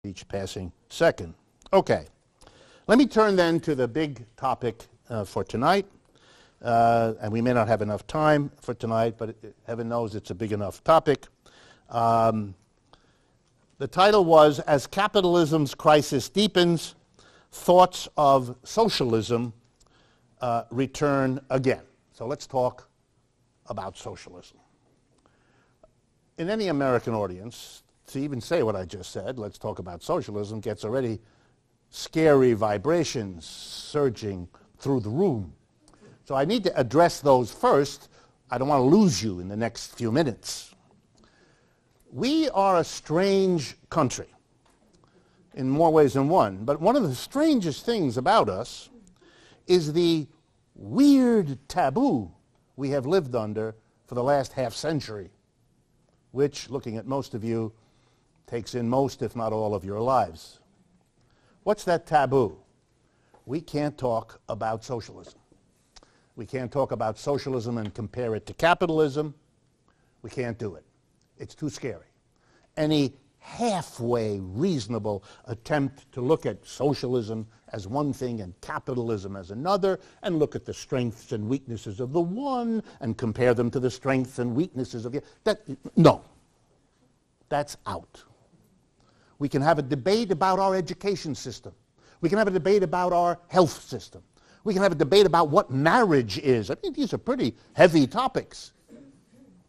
each passing second. Okay, let me turn then to the big topic for tonight. And we may not have enough time for tonight, but heaven knows it's a big enough topic. The title was, As Capitalism's Crisis Deepens, Thoughts of Socialism Return Again. So let's talk about socialism. In any American audience, to even say what I just said, let's talk about socialism, gets already scary vibrations surging through the room. So I need to address those first. I don't want to lose you in the next few minutes. We are a strange country in more ways than one, but one of the strangest things about us is the weird taboo we have lived under for the last half century, which, looking at most of you, takes in most, if not all, of your lives. What's that taboo? We can't talk about socialism. We can't talk about socialism and compare it to capitalism. We can't do it. It's too scary. Any halfway reasonable attempt to look at socialism as one thing and capitalism as another, and look at the strengths and weaknesses of the one and compare them to the strengths and weaknesses of the other, no. That's out. We can have a debate about our education system. We can have a debate about our health system. We can have a debate about what marriage is. I mean, these are pretty heavy topics.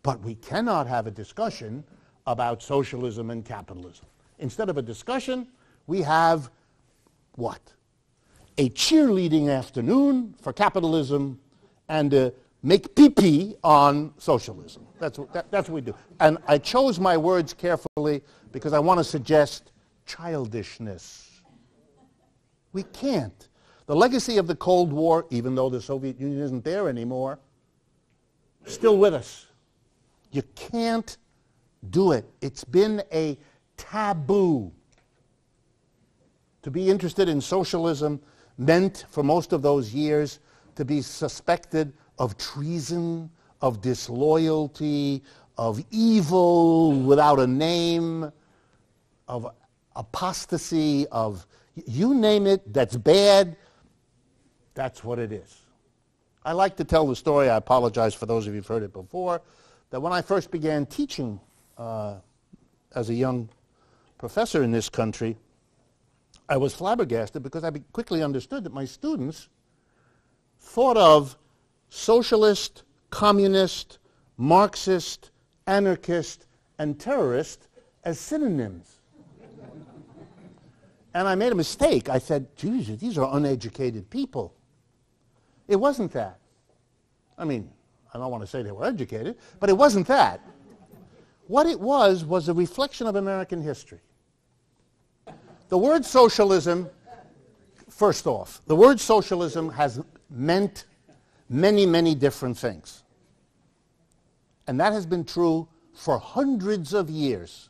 But we cannot have a discussion about socialism and capitalism. Instead of a discussion, we have what? A cheerleading afternoon for capitalism and make pee-pee on socialism. That's what we do. And I chose my words carefully because I want to suggest childishness. We can't. The legacy of the Cold War, even though the Soviet Union isn't there anymore, still with us. You can't do it. It's been a taboo. To be interested in socialism meant, for most of those years, to be suspected of treason, of disloyalty, of evil without a name, of apostasy, of you name it, that's bad. That's what it is. I like to tell the story, I apologize for those of you who've heard it before, that when I first began teaching as a young professor in this country, I was flabbergasted because I quickly understood that my students thought of socialist, communist, Marxist, anarchist, and terrorist as synonyms. And I made a mistake. I said, Jesus, these are uneducated people. It wasn't that. I mean, I don't want to say they were educated, but it wasn't that. What it was a reflection of American history. The word socialism, first off, the word socialism has meant many, many different things. And that has been true for hundreds of years.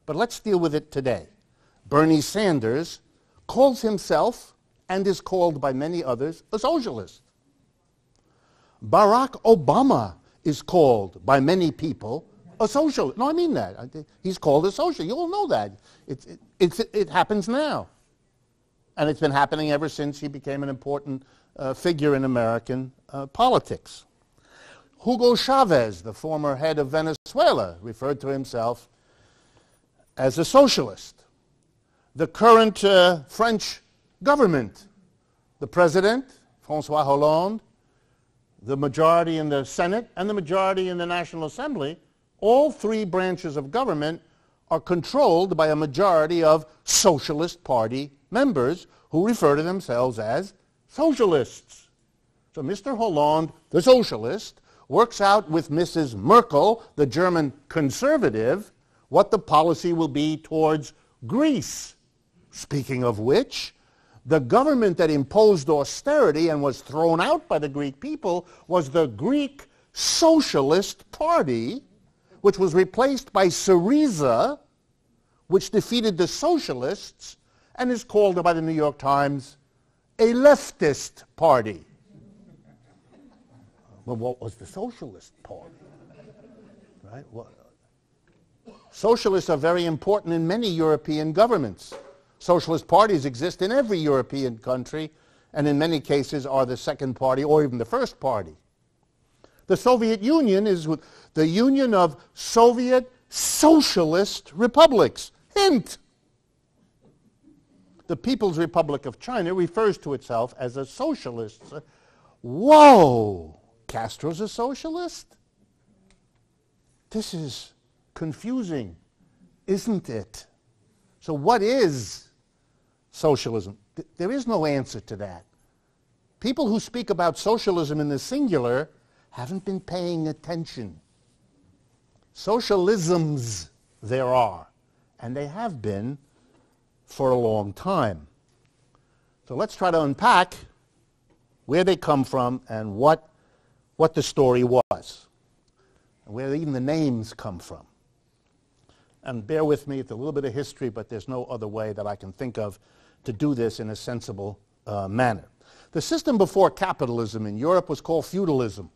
But let's deal with it today. Bernie Sanders calls himself, and is called by many others, a socialist. Barack Obama is called by many people a socialist. No, I mean that. He's called a socialist. You all know that. It happens now. And it's been happening ever since he became an important figure in American politics. Hugo Chavez, the former head of Venezuela, referred to himself as a socialist. The current French government, the president, François Hollande, the majority in the Senate, and the majority in the National Assembly, all three branches of government are controlled by a majority of Socialist Party members who refer to themselves as socialists. So Mr. Hollande, the socialist, works out with Mrs. Merkel, the German conservative, what the policy will be towards Greece. Speaking of which, the government that imposed austerity and was thrown out by the Greek people was the Greek Socialist Party, which was replaced by Syriza, which defeated the socialists and is called by the New York Times a leftist party. Well, what was the Socialist Party? Right? Well, Socialists are very important in many European governments. Socialist parties exist in every European country, and in many cases are the second party or even the first party. The Soviet Union is the union of Soviet socialist republics. Hint! The People's Republic of China refers to itself as a socialist. Whoa! Castro's a socialist? This is confusing, isn't it? So what is socialism? There is no answer to that. People who speak about socialism in the singular haven't been paying attention. Socialisms there are, and they have been for a long time. So let's try to unpack where they come from and what the story was, and where even the names come from. And bear with me, it's a little bit of history, but there's no other way that I can think of to do this in a sensible manner. The system before capitalism in Europe was called feudalism.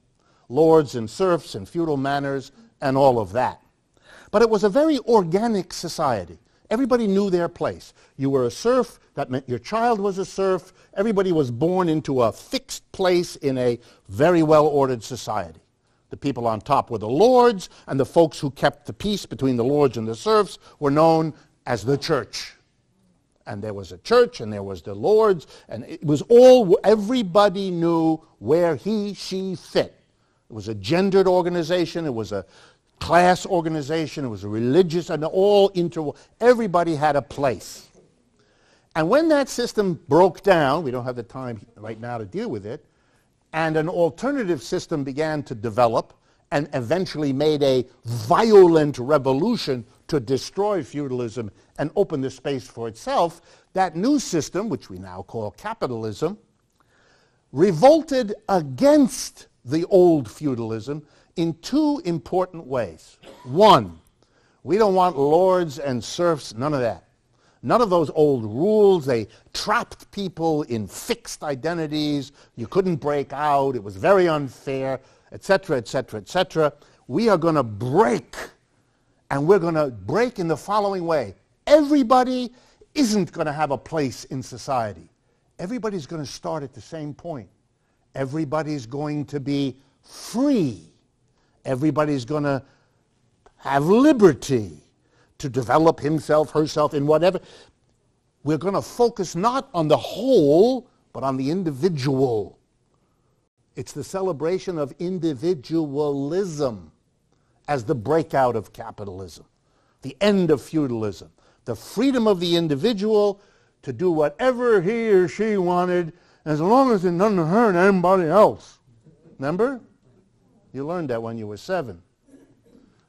Lords and serfs and feudal manners and all of that. But it was a very organic society. Everybody knew their place. You were a serf, that meant your child was a serf. Everybody was born into a fixed place in a very well-ordered society. The people on top were the lords, and the folks who kept the peace between the lords and the serfs were known as the church. And there was a church, and there was the lords, and it was all, everybody knew where he, she fit. It was a gendered organization, it was a class organization, it was a religious, and everybody had a place. And when that system broke down, we don't have the time right now to deal with it, and an alternative system began to develop and eventually made a violent revolution to destroy feudalism and open the space for itself, that new system, which we now call capitalism, revolted against the old feudalism in two important ways. One, we don't want lords and serfs, none of that. None of those old rules. They trapped people in fixed identities. You couldn't break out. It was very unfair, etc., etc., etc. We are going to break, and we're going to break in the following way. Everybody isn't going to have a place in society. Everybody's going to start at the same point. Everybody's going to be free. Everybody's going to have liberty to develop himself, herself, in whatever. We're going to focus not on the whole, but on the individual. It's the celebration of individualism as the breakout of capitalism, the end of feudalism, the freedom of the individual to do whatever he or she wanted, as long as it doesn't hurt anybody else. Remember? You learned that when you were 7.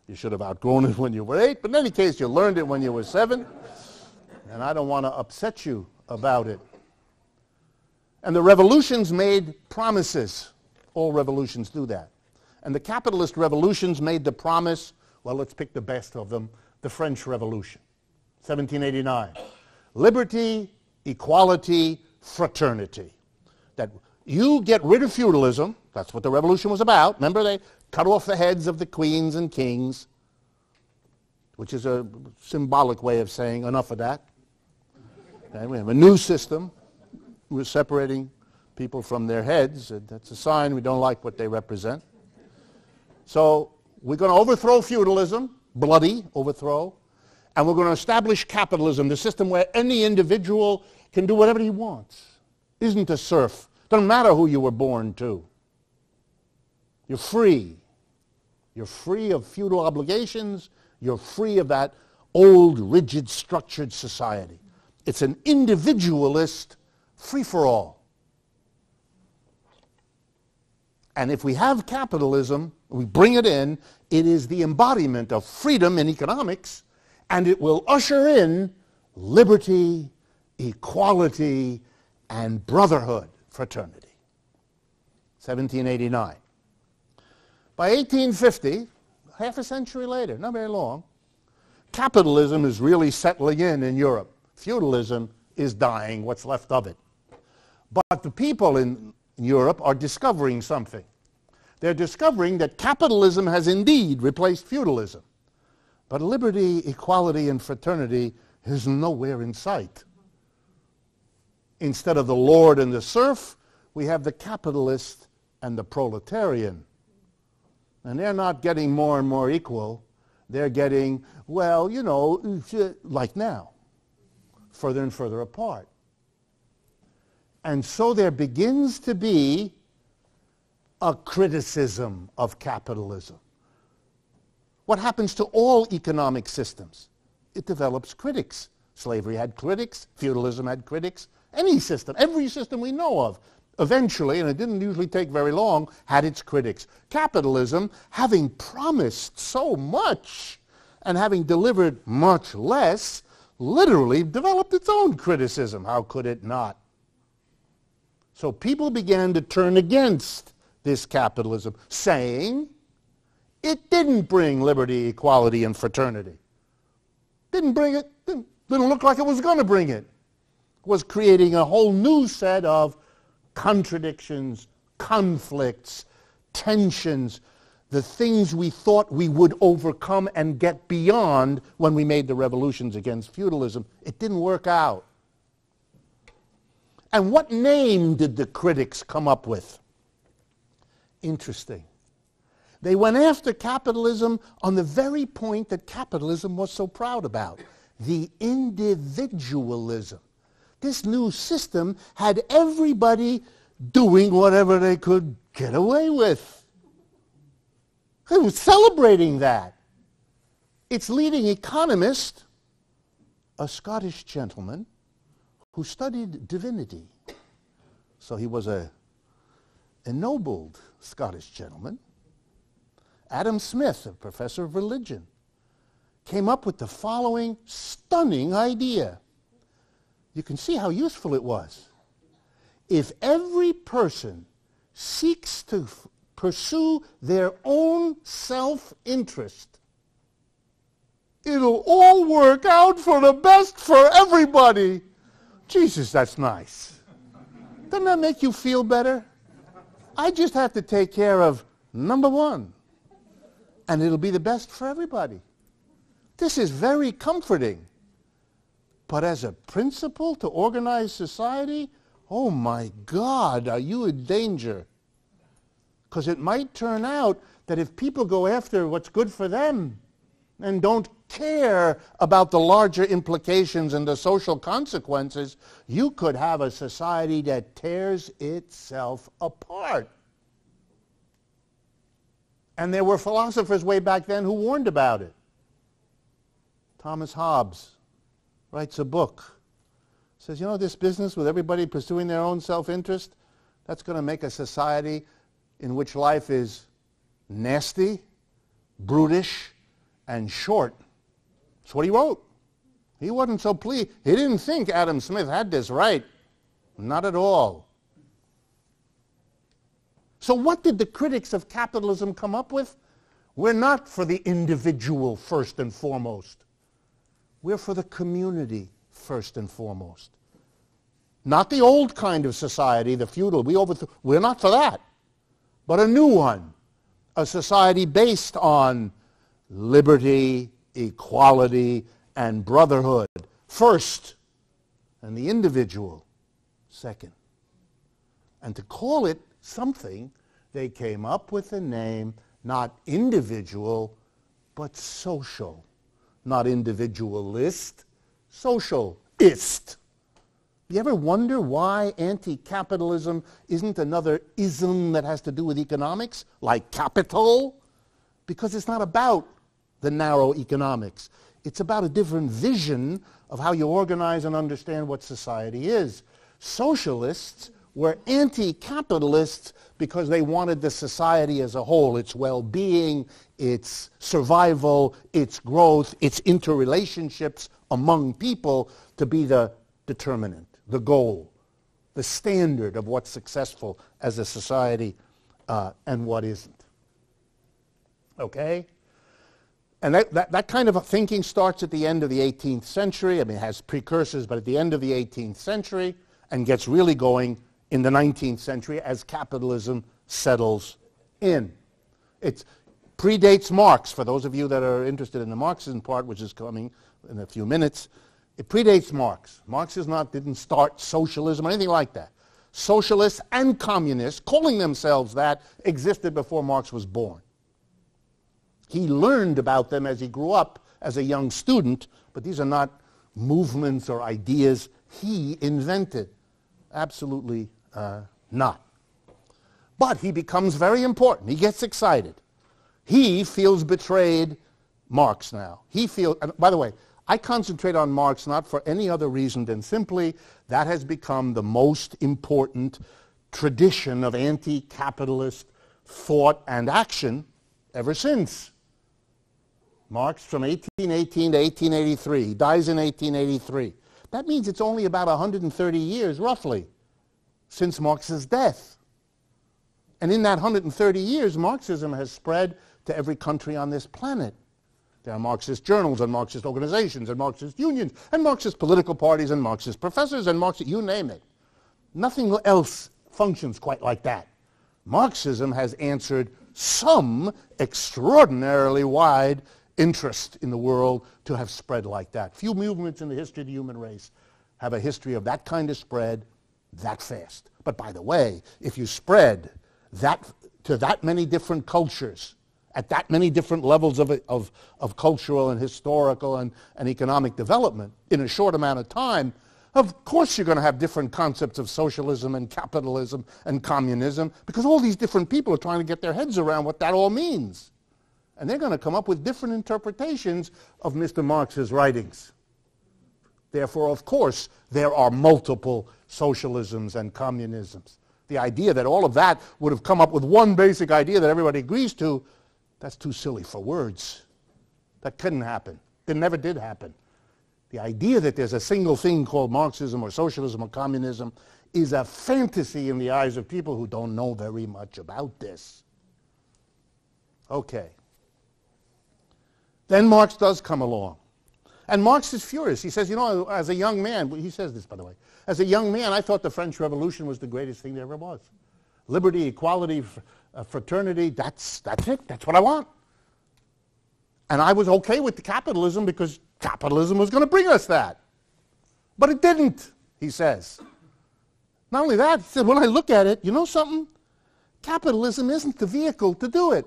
You should have outgrown it when you were 8, but in any case, you learned it when you were 7, and I don't want to upset you about it. And the revolutions made promises. All revolutions do that. And the capitalist revolutions made the promise, well, let's pick the best of them, the French Revolution, 1789. Liberty, equality, fraternity. That you get rid of feudalism, that's what the revolution was about. Remember, they cut off the heads of the queens and kings, which is a symbolic way of saying enough of that. Okay, we have a new system. We're separating people from their heads. And that's a sign we don't like what they represent. So we're going to overthrow feudalism, bloody overthrow, and we're going to establish capitalism, the system where any individual can do whatever he wants. Isn't a serf. Doesn't matter who you were born to. You're free. You're free of feudal obligations. You're free of that old, rigid, structured society. It's an individualist free-for-all. And if we have capitalism, we bring it in, it is the embodiment of freedom in economics, and it will usher in liberty, equality, and brotherhood, fraternity. 1789. By 1850, half a century later, not very long, capitalism is really settling in Europe. Feudalism is dying, what's left of it. But the people in Europe are discovering something. They're discovering that capitalism has indeed replaced feudalism. But liberty, equality, and fraternity is nowhere in sight. Instead of the lord and the serf, we have the capitalist and the proletarian. And they're not getting more and more equal. They're getting, well, you know, like now, further and further apart. And so there begins to be a criticism of capitalism. What happens to all economic systems? It develops critics. Slavery had critics. Feudalism had critics. Any system, every system we know of, eventually, and it didn't usually take very long, had its critics. Capitalism, having promised so much and having delivered much less, literally developed its own criticism. How could it not? So people began to turn against this capitalism, saying it didn't bring liberty, equality, and fraternity. Didn't bring it, didn't look like it was going to bring it. It was creating a whole new set of contradictions, conflicts, tensions, the things we thought we would overcome and get beyond when we made the revolutions against feudalism. It didn't work out. And what name did the critics come up with? Interesting. They went after capitalism on the very point that capitalism was so proud about, the individualism. This new system had everybody doing whatever they could get away with. It was celebrating that. Its leading economist, a Scottish gentleman who studied divinity. So he was a ennobled Scottish gentleman. Adam Smith, a professor of religion, came up with the following stunning idea. You can see how useful it was. If every person seeks to pursue their own self-interest, it'll all work out for the best for everybody. Jesus, that's nice. Doesn't that make you feel better? I just have to take care of number one, and it'll be the best for everybody. This is very comforting. But as a principle to organize society, oh my God, are you in danger? Because it might turn out that if people go after what's good for them and don't care about the larger implications and the social consequences, you could have a society that tears itself apart. And there were philosophers way back then who warned about it. Thomas Hobbes writes a book. Says, you know, this business with everybody pursuing their own self-interest, that's going to make a society in which life is nasty, brutish, and short. That's what he wrote. He wasn't so pleased. He didn't think Adam Smith had this right. Not at all. So what did the critics of capitalism come up with? We're not for the individual first and foremost. We're for the community first and foremost. Not the old kind of society, the feudal. We're not for that. But a new one. A society based on liberty, equality, and brotherhood first, and the individual second. And to call it something, they came up with a name, not individual, but social. Not individualist, socialist. You ever wonder why anti-capitalism isn't another ism that has to do with economics, like capital? Because it's not about the narrow economics. It's about a different vision of how you organize and understand what society is. Socialists were anti-capitalists because they wanted the society as a whole, its well-being, its survival, its growth, its interrelationships among people to be the determinant, the goal, the standard of what's successful as a society and what isn't. Okay? And that kind of thinking starts at the end of the 18th century. I mean, it has precursors, but at the end of the 18th century, and gets really going in the 19th century as capitalism settles in. predates Marx. For those of you that are interested in the Marxism part, which is coming in a few minutes, it predates Marx. Marx didn't start socialism or anything like that. Socialists and communists, calling themselves that, existed before Marx was born. He learned about them as he grew up as a young student, but these are not movements or ideas he invented. Absolutely not. But he becomes very important. He gets excited. He feels betrayed. Marx now. And by the way, I concentrate on Marx not for any other reason than simply that has become the most important tradition of anti-capitalist thought and action ever since. Marx from 1818 to 1883. He dies in 1883. That means it's only about 130 years, roughly, since Marx's death. And in that 130 years, Marxism has spread to every country on this planet. There are Marxist journals and Marxist organizations and Marxist unions and Marxist political parties and Marxist professors and Marxist, you name it. Nothing else functions quite like that. Marxism has answered some extraordinarily wide interest in the world to have spread like that. Few movements in the history of the human race have a history of that kind of spread that fast. But by the way, if you spread that to that many different cultures, at that many different levels of cultural and historical and economic development in a short amount of time, of course you're going to have different concepts of socialism and capitalism and communism, because all these different people are trying to get their heads around what that all means. And they're going to come up with different interpretations of Mr. Marx's writings. Therefore, of course, there are multiple socialisms and communisms. The idea that all of that would have come up with one basic idea that everybody agrees to, that's too silly for words. That couldn't happen. It never did happen. The idea that there's a single thing called Marxism or socialism or communism is a fantasy in the eyes of people who don't know very much about this. Okay. Then Marx does come along. And Marx is furious. He says, you know, as a young man, he says this, by the way, as a young man, I thought the French Revolution was the greatest thing there ever was. Liberty, equality, fraternity, that's it. That's what I want. And I was okay with the capitalism because capitalism was going to bring us that. But it didn't, he says. Not only that, he said, when I look at it, you know something? Capitalism isn't the vehicle to do it.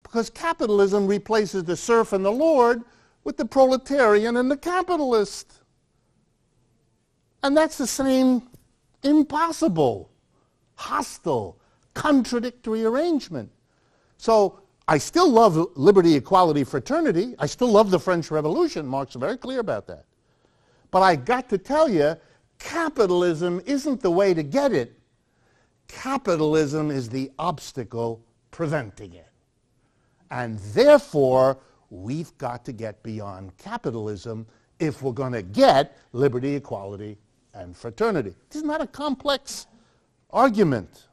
Because capitalism replaces the serf and the lord with the proletarian and the capitalist. And that's the same impossible, hostile, contradictory arrangement. So I still love liberty, equality, fraternity. I still love the French Revolution. Marx is very clear about that. But I got to tell you, capitalism isn't the way to get it. Capitalism is the obstacle preventing it. And therefore, we've got to get beyond capitalism if we're going to get liberty, equality, and fraternity. Isn't that a complex argument?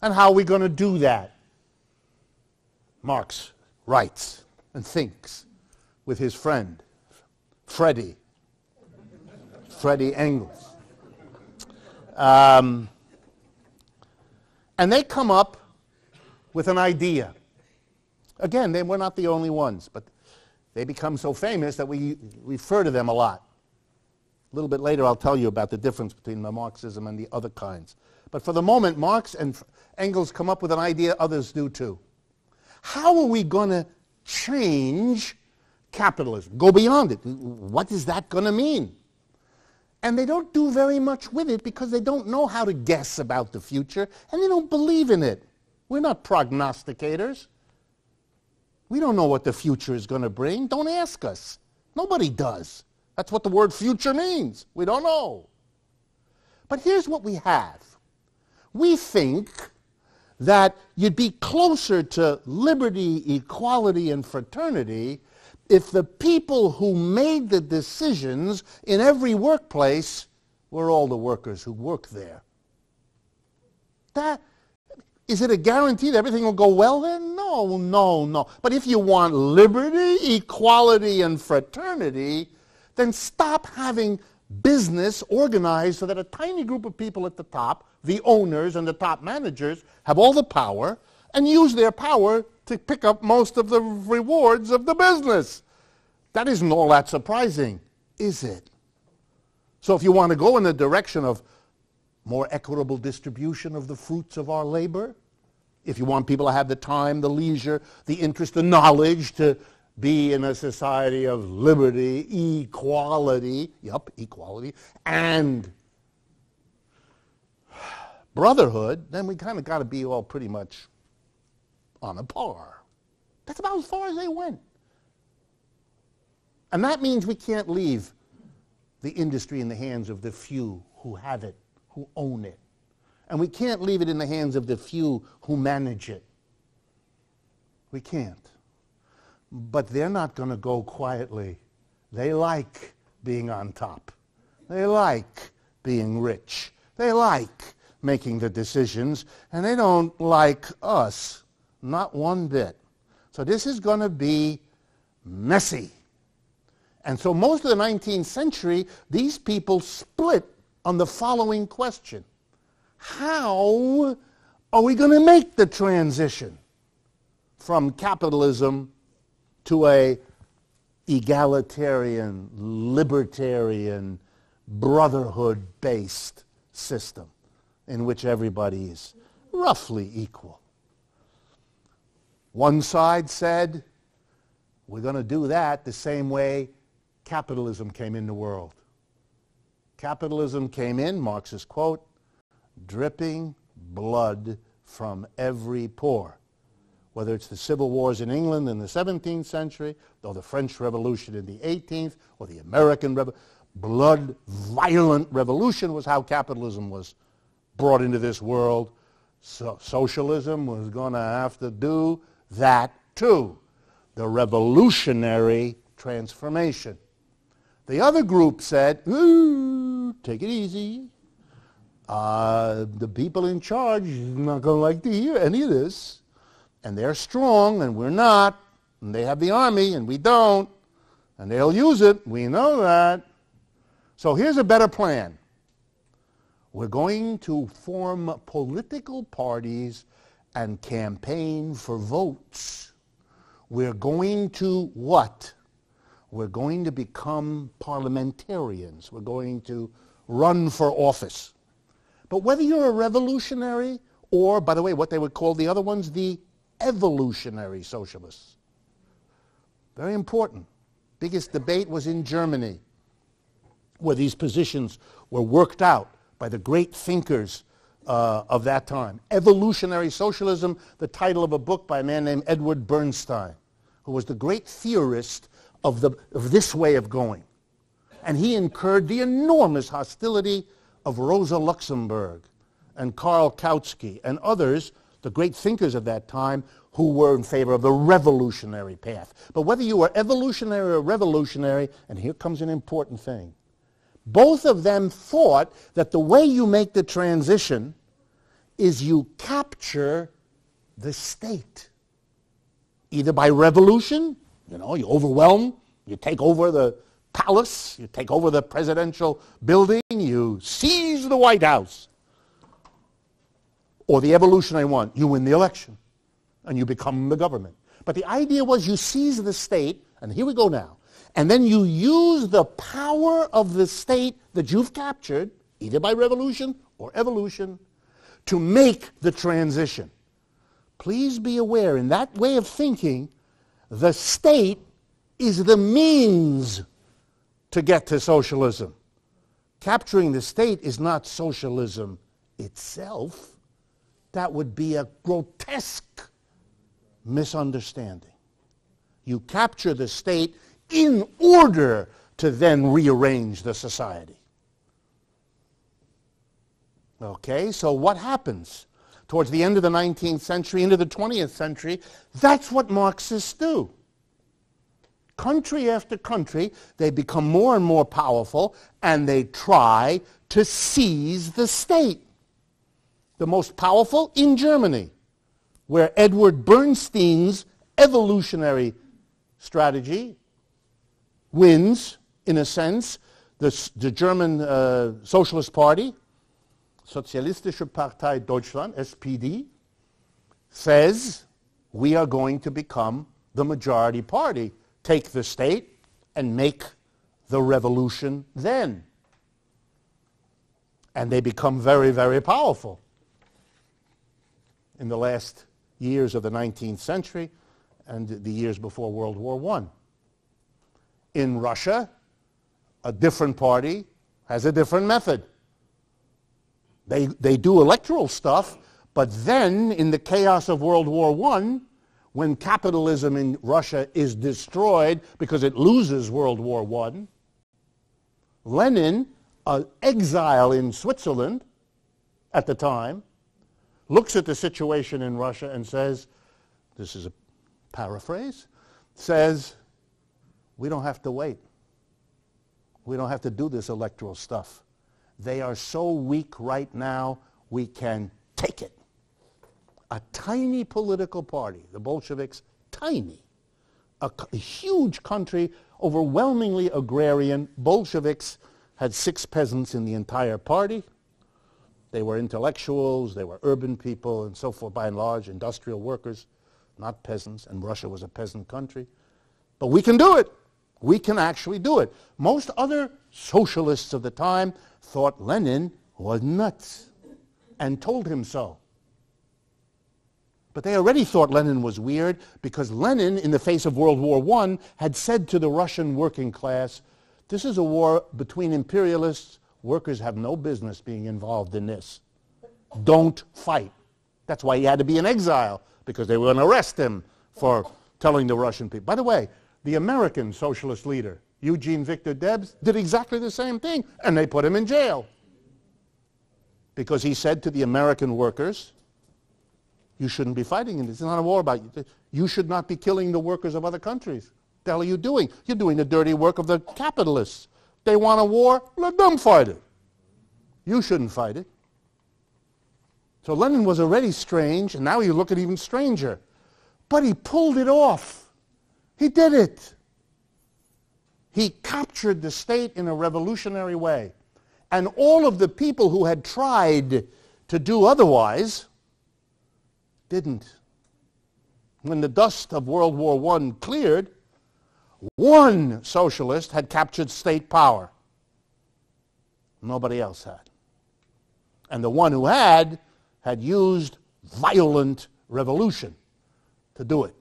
And how are we going to do that? Marx writes and thinks with his friend, Freddie Engels. And they come up with an idea. Again, they were not the only ones, but they become so famous that we refer to them a lot. A little bit later, I'll tell you about the difference between the Marxism and the other kinds. But for the moment, Marx and Engels come up with an idea, others do too. How are we going to change capitalism? Go beyond it. What is that going to mean? And they don't do very much with it because they don't know how to guess about the future, and they don't believe in it. We're not prognosticators. We don't know what the future is going to bring. Don't ask us. Nobody does. That's what the word future means. We don't know. But here's what we have. We think that you'd be closer to liberty, equality, and fraternity if the people who made the decisions in every workplace were all the workers who work there. Is it a guarantee that everything will go well then? No. But if you want liberty, equality, and fraternity, then stop having business organized so that a tiny group of people at the top, the owners and the top managers, have all the power, and use their power to pick up most of the rewards of the business. That isn't all that surprising, is it? So if you want to go in the direction of more equitable distribution of the fruits of our labor, if you want people to have the time, the leisure, the interest, the knowledge to be in a society of liberty, equality, equality, and brotherhood, then we kind of got to be all pretty much on a par. That's about as far as they went. And that means we can't leave the industry in the hands of the few who have it, who own it. And we can't leave it in the hands of the few who manage it. We can't. But they're not going to go quietly. They like being on top. They like being rich. They like making the decisions, and they don't like us, not one bit. So this is going to be messy. And so most of the 19th century, these people split on the following question. How are we going to make the transition from capitalism to a egalitarian, libertarian, brotherhood-based system in which everybody is roughly equal? One side said, we're going to do that the same way capitalism came in the world. Capitalism came in, Marx's quote, dripping blood from every pore. Whether it's the civil wars in England in the 17th century, or the French Revolution in the 18th, or the American blood, violent revolution was how capitalism was brought into this world. So socialism was going to have to do that too. The revolutionary transformation. The other group said, ooh, take it easy. The people in charge are not going to like to hear any of this. And they're strong, and we're not. And they have the army, and we don't. And they'll use it. We know that. So here's a better plan. We're going to form political parties and campaign for votes. We're going to what? We're going to become parliamentarians. We're going to run for office. But whether you're a revolutionary or, by the way, what they would call the other ones, the evolutionary socialists. Very important. Biggest debate was in Germany, where these positions were worked out by the great thinkers of that time. Evolutionary Socialism, the title of a book by a man named Edward Bernstein, who was the great theorist of this way of going. And he incurred the enormous hostility of Rosa Luxemburg and Karl Kautsky and others, the great thinkers of that time, who were in favor of the revolutionary path. But whether you were evolutionary or revolutionary, and here comes an important thing, both of them thought that the way you make the transition is you capture the state. Either by revolution, you overwhelm, you take over the palace, you take over the presidential building, you seize the White House. Or the evolutionary one, you win the election, and you become the government. But the idea was you seize the state, and here we go now, and then you use the power of the state that you've captured, either by revolution or evolution, to make the transition. Please be aware, in that way of thinking, the state is the means to get to socialism. Capturing the state is not socialism itself. That would be a grotesque misunderstanding. You capture the state in order to then rearrange the society. Okay, so what happens? Towards the end of the 19th century, into the 20th century, that's what Marxists do. Country after country, they become more and more powerful, and they try to seize the state. The most powerful in Germany, where Edward Bernstein's evolutionary strategy wins, in a sense, the German Socialist Party, Sozialistische Partei Deutschland, SPD, says we are going to become the majority party, take the state and make the revolution then. And they become very, very powerful. In the last years of the 19th century and the years before World War I. In Russia, a different party has a different method. They do electoral stuff, but then in the chaos of World War I, when capitalism in Russia is destroyed because it loses World War I, Lenin, an exile in Switzerland at the time, looks at the situation in Russia and says, this is a paraphrase, says, we don't have to wait. We don't have to do this electoral stuff. They are so weak right now, we can take it. A tiny political party, the Bolsheviks, tiny. A huge country, overwhelmingly agrarian. Bolsheviks had 6 peasants in the entire party. They were intellectuals, they were urban people, and so forth, by and large, industrial workers, not peasants, and Russia was a peasant country. But we can do it. We can actually do it. Most other socialists of the time thought Lenin was nuts and told him so. But they already thought Lenin was weird because Lenin, in the face of World War I, had said to the Russian working class, this is a war between imperialists. Workers have no business being involved in this. Don't fight. That's why he had to be in exile, because they were going to arrest him for telling the Russian people. By the way, the American socialist leader, Eugene Victor Debs, did exactly the same thing, and they put him in jail. Because he said to the American workers, you shouldn't be fighting in this. It's not a war about you. You should not be killing the workers of other countries. What the hell are you doing? You're doing the dirty work of the capitalists. They want a war, let them fight it. You shouldn't fight it. So Lenin was already strange, and now you look at even stranger. But he pulled it off. He did it. He captured the state in a revolutionary way. And all of the people who had tried to do otherwise didn't. When the dust of World War I cleared, one socialist had captured state power. Nobody else had. And the one who had used violent revolution to do it.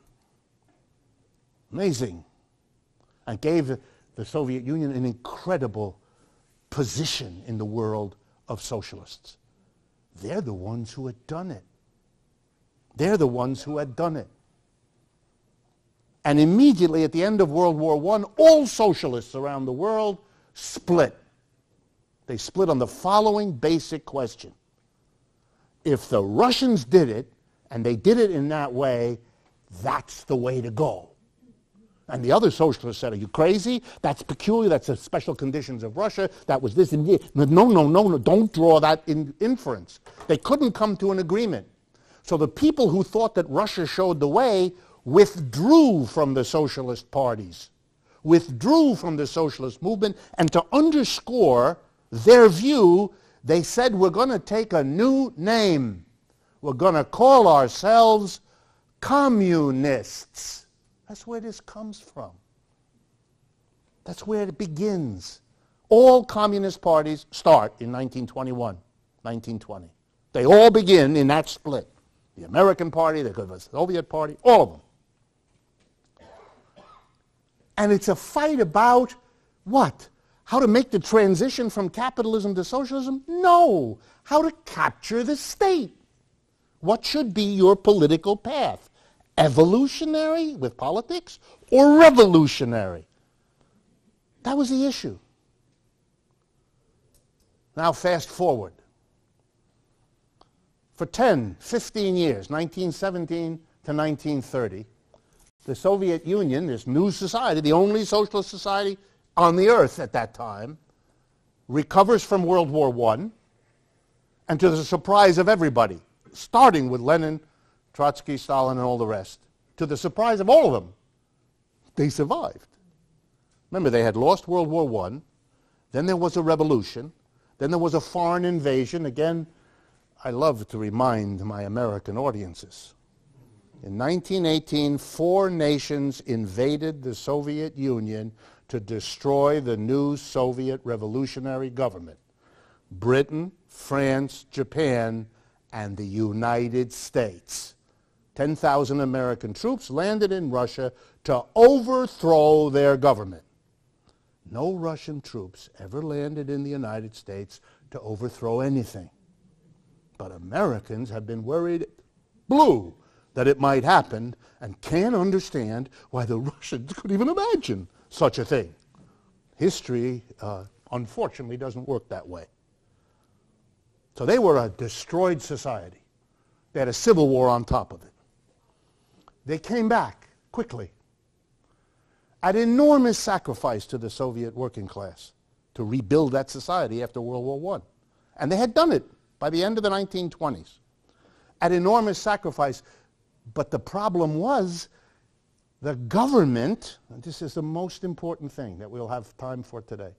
Amazing. And gave the Soviet Union an incredible position in the world of socialists. They're the ones who had done it. They're the ones who had done it. And immediately at the end of World War I, all socialists around the world split. They split on the following basic question. If the Russians did it, and they did it in that way, that's the way to go. And the other socialists said, are you crazy? That's peculiar. That's the special conditions of Russia. That was this and this. No. Don't draw that inference. They couldn't come to an agreement. So the people who thought that Russia showed the way withdrew from the socialist parties, withdrew from the socialist movement, and to underscore their view, they said, we're going to take a new name. We're going to call ourselves communists. That's where this comes from. That's where it begins. All communist parties start in 1921, 1920. They all begin in that split. The American Party, the Soviet Party, all of them. And it's a fight about what? How to make the transition from capitalism to socialism? No. How to capture the state. What should be your political path? Evolutionary with politics or revolutionary? That was the issue. Now fast forward. For 10, 15 years, 1917 to 1930, the Soviet Union, this new society, the only socialist society on the earth at that time, recovers from World War I, and to the surprise of everybody, starting with Lenin, Trotsky, Stalin, and all the rest, to the surprise of all of them, they survived. Remember, they had lost World War I, then there was a revolution, then there was a foreign invasion. Again, I love to remind my American audiences, In 1918, 4 nations invaded the Soviet Union to destroy the new Soviet revolutionary government. Britain, France, Japan, and the United States. 10,000 American troops landed in Russia to overthrow their government. No Russian troops ever landed in the United States to overthrow anything. But Americans have been worried blue that it might happen and can't understand why the Russians could even imagine such a thing. History, unfortunately, doesn't work that way. So they were a destroyed society. They had a civil war on top of it. They came back quickly at enormous sacrifice to the Soviet working class to rebuild that society after World War I. And they had done it by the end of the 1920s at enormous sacrifice. But the problem was the government, and this is the most important thing that we'll have time for today,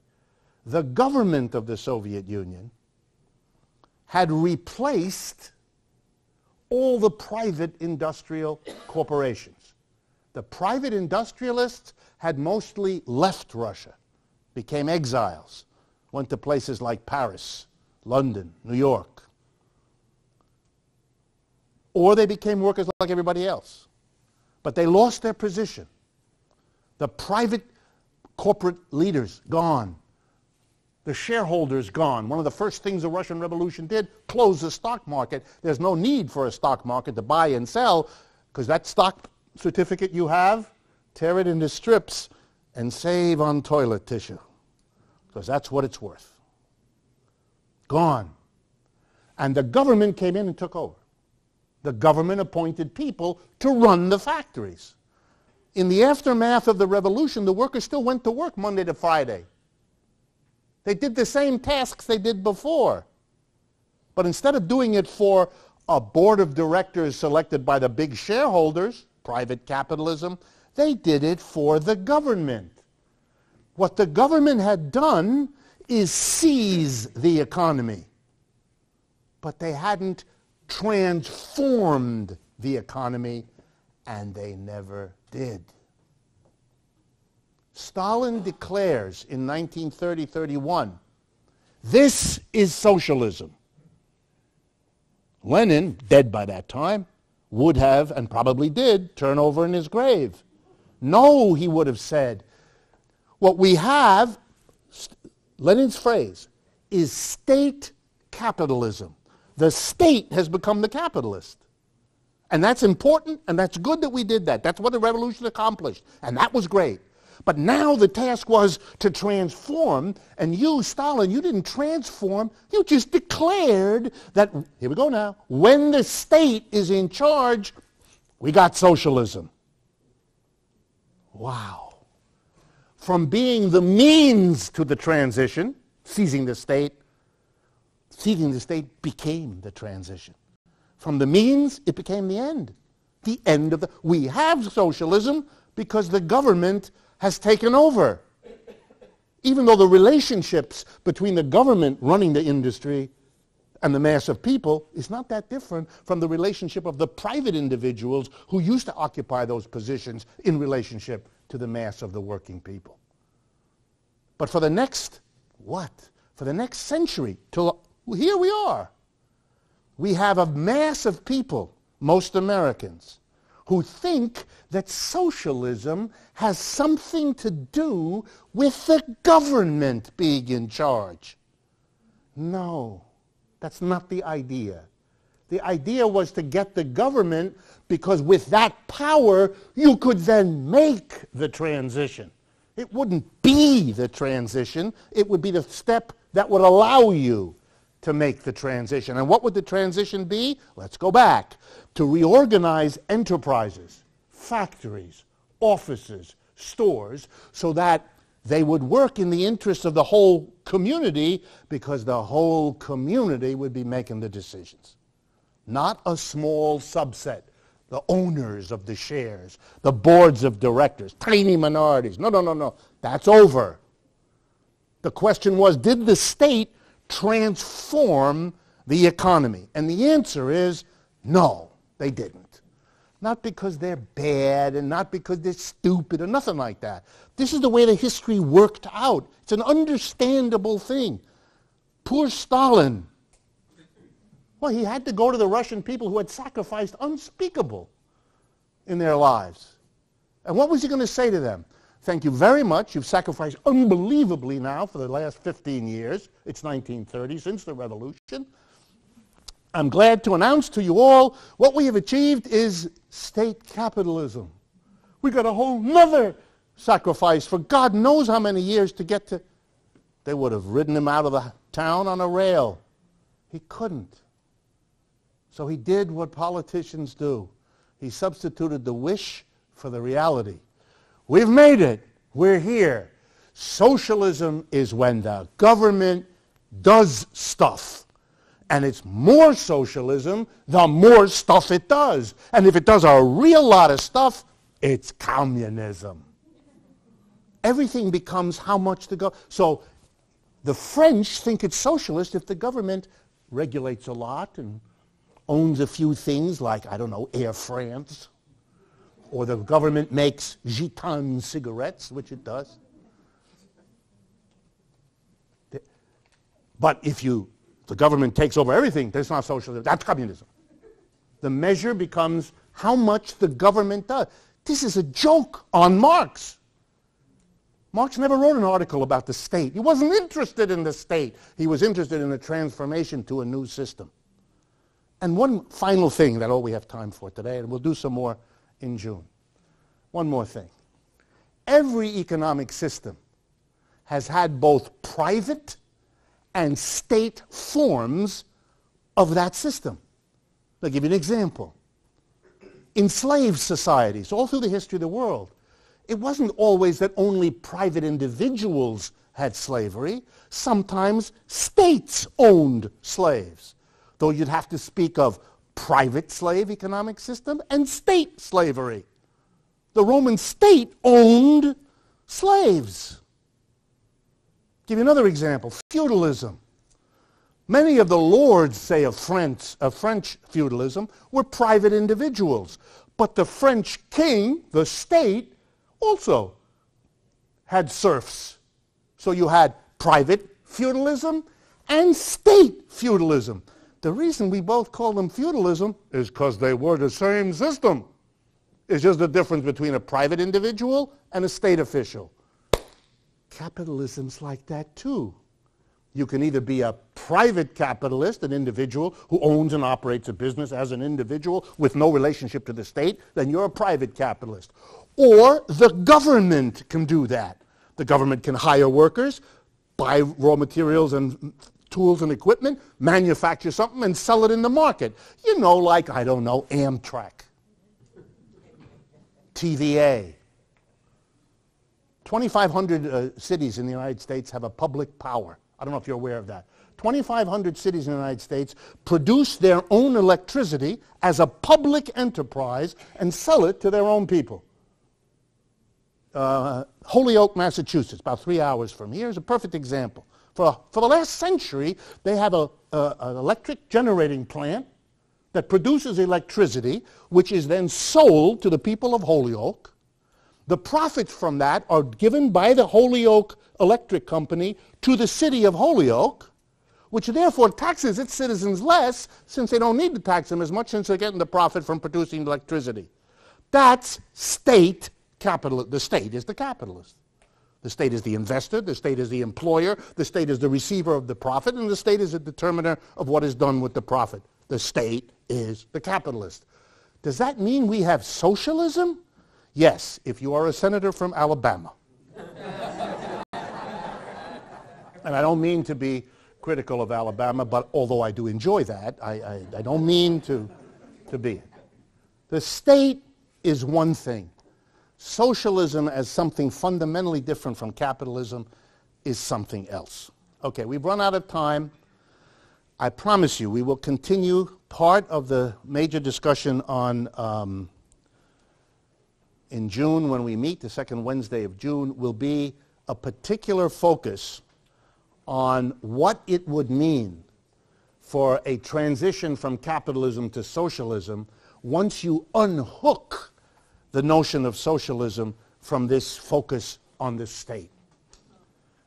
the government of the Soviet Union had replaced all the private industrial corporations. The private industrialists had mostly left Russia, became exiles, went to places like Paris, London, New York. Or they became workers like everybody else. But they lost their position. The private corporate leaders, gone. The shareholders, gone. One of the first things the Russian Revolution did, close the stock market. There's no need for a stock market to buy and sell, because that stock certificate you have, tear it into strips and save on toilet tissue, because that's what it's worth. Gone. And the government came in and took over. The government appointed people to run the factories. In the aftermath of the revolution, the workers still went to work Monday to Friday. They did the same tasks they did before. But instead of doing it for a board of directors selected by the big shareholders, private capitalism, they did it for the government. What the government had done is seize the economy. But they hadn't transformed the economy, and they never did. Stalin declares in 1930-31, this is socialism. Lenin, dead by that time, would have, and probably did, turn over in his grave. No, he would have said, what we have, Lenin's phrase, is state capitalism. The state has become the capitalist. And that's important, and that's good that we did that. That's what the revolution accomplished, and that was great. But now the task was to transform, and you, Stalin, you didn't transform, you just declared that, here we go now, when the state is in charge, we got socialism. Wow. From being the means to the transition, seizing the state became the transition. From the means, it became the end. The end of the... We have socialism because the government has taken over. Even though the relationships between the government running the industry and the mass of people is not that different from the relationship of the private individuals who used to occupy those positions in relationship to the mass of the working people. But for the next, For the next century, till here we are. We have a mass of people, most Americans, who think that socialism has something to do with the government being in charge. No, that's not the idea. The idea was to get the government, because with that power, you could then make the transition. It wouldn't be the transition. It would be the step that would allow you to make the transition. And what would the transition be? Let's go back. To reorganize enterprises, factories, offices, stores, so that they would work in the interests of the whole community, because the whole community would be making the decisions. Not a small subset, the owners of the shares, the boards of directors, tiny minorities. No. That's over. The question was, did the state transform the economy? And the answer is no, they didn't. Not because they're bad and not because they're stupid or nothing like that. This is the way the history worked out. It's an understandable thing. Poor Stalin. Well, he had to go to the Russian people who had sacrificed unspeakable in their lives. And what was he going to say to them? Thank you very much. You've sacrificed unbelievably now for the last 15 years. It's 1930, since the revolution. I'm glad to announce to you all what we have achieved is state capitalism. We got a whole nother sacrifice for God knows how many years to get to. They would have ridden him out of the town on a rail. He couldn't. So he did what politicians do. He substituted the wish for the reality. We've made it. We're here. Socialism is when the government does stuff. And it's more socialism the more stuff it does. And if it does a real lot of stuff, it's communism. Everything becomes how much to go. So the French think it's socialist if the government regulates a lot and owns a few things like, I don't know, Air France. Or the government makes Gitan cigarettes, which it does. But if the government takes over everything, that's not socialism, that's communism. The measure becomes how much the government does. This is a joke on Marx. Marx never wrote an article about the state. He wasn't interested in the state. He was interested in the transformation to a new system. And one final thing, that's all we have time for today, and we'll do some more in June. One more thing. Every economic system has had both private and state forms of that system. I'll give you an example. Enslaved societies, all through the history of the world, it wasn't always that only private individuals had slavery. Sometimes states owned slaves. Though you'd have to speak of private slave economic system and state slavery. The Roman state owned slaves. Give you another example, feudalism. Many of the lords, say, of French feudalism were private individuals. But the French king, the state, also had serfs. So you had private feudalism and state feudalism. The reason we both call them feudalism is because they were the same system. It's just the difference between a private individual and a state official. Capitalism's like that too. You can either be a private capitalist, an individual who owns and operates a business as an individual with no relationship to the state, then you're a private capitalist. Or the government can do that. The government can hire workers, buy raw materials and tools and equipment, manufacture something and sell it in the market. You know, like, I don't know, Amtrak, TVA. 2,500 cities in the United States have a public power. I don't know if you're aware of that. 2,500 cities in the United States produce their own electricity as a public enterprise and sell it to their own people. Holyoke, Massachusetts, about 3 hours from here, is a perfect example. For the last century, they have an electric generating plant that produces electricity, which is then sold to the people of Holyoke. The profits from that are given by the Holyoke Electric Company to the city of Holyoke, which therefore taxes its citizens less since they don't need to tax them as much since they're getting the profit from producing electricity. That's state capital. The state is the capitalist. The state is the investor, the state is the employer, the state is the receiver of the profit, and the state is the determiner of what is done with the profit. The state is the capitalist. Does that mean we have socialism? Yes, if you are a senator from Alabama. And I don't mean to be critical of Alabama, but although I do enjoy that, I don't mean to be it. The state is one thing. Socialism as something fundamentally different from capitalism is something else. Okay, we've run out of time. I promise you we will continue part of the major discussion on in June when we meet, the second Wednesday of June, will be a particular focus on what it would mean for a transition from capitalism to socialism once you unhook the notion of socialism from this focus on the state.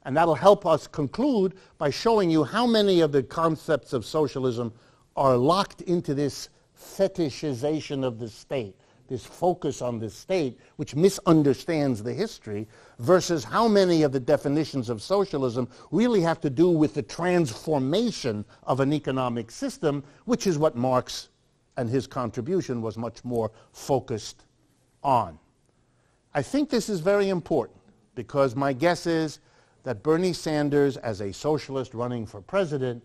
And that'll help us conclude by showing you how many of the concepts of socialism are locked into this fetishization of the state, this focus on the state, which misunderstands the history, versus how many of the definitions of socialism really have to do with the transformation of an economic system, which is what Marx and his contribution was much more focused on. I think this is very important because my guess is that Bernie Sanders, as a socialist running for president,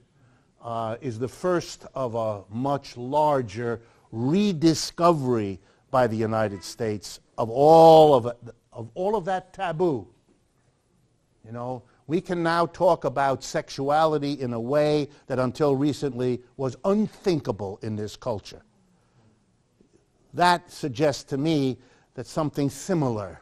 is the first of a much larger rediscovery by the United States of all of that taboo. You know, we can now talk about sexuality in a way that until recently was unthinkable in this culture. That suggests to me that something similar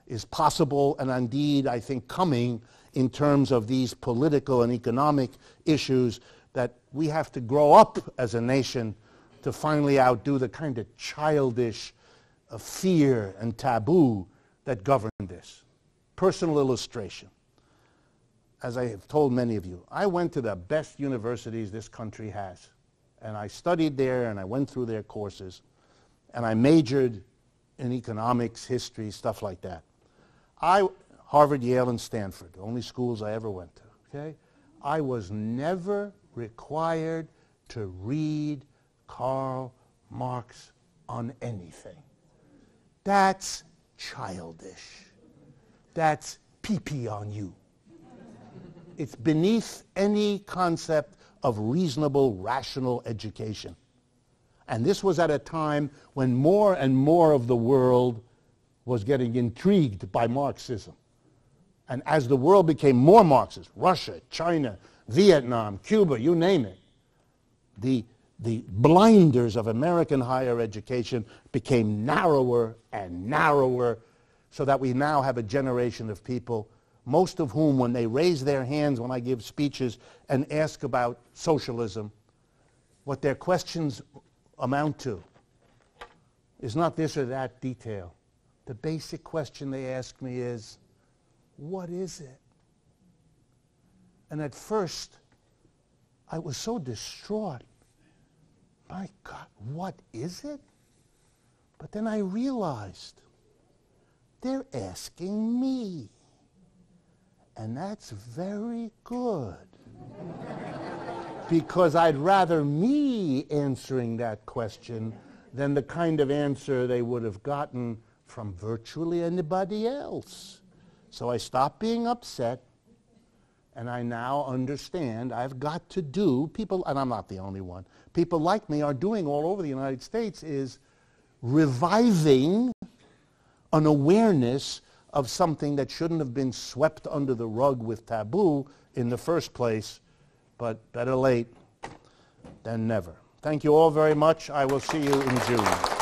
is possible and indeed, I think, coming in terms of these political and economic issues that we have to grow up as a nation to finally outdo the kind of childish fear and taboo that govern this. Personal illustration. As I have told many of you, I went to the best universities this country has. And I studied there and I went through their courses. And I majored in economics, history, stuff like that. Harvard, Yale, and Stanford, the only schools I ever went to, okay? I was never required to read Karl Marx on anything. That's childish. That's pee-pee on you. It's beneath any concept of reasonable, rational education. And this was at a time when more and more of the world was getting intrigued by Marxism. And as the world became more Marxist, Russia, China, Vietnam, Cuba, you name it, the blinders of American higher education became narrower and narrower, so that we now have a generation of people, most of whom, when they raise their hands when I give speeches and ask about socialism, what their questions amount to is not this or that detail. The basic question they ask me is, what is it? And at first, I was so distraught. My God, what is it? But then I realized they're asking me. And that's very good. Because I'd rather me answering that question than the kind of answer they would have gotten from virtually anybody else. So I stopped being upset, and I now understand I've got to do, people, and I'm not the only one, people like me are doing all over the United States, is reviving an awareness of something that shouldn't have been swept under the rug with taboo in the first place, but better late than never. Thank you all very much. I will see you in June.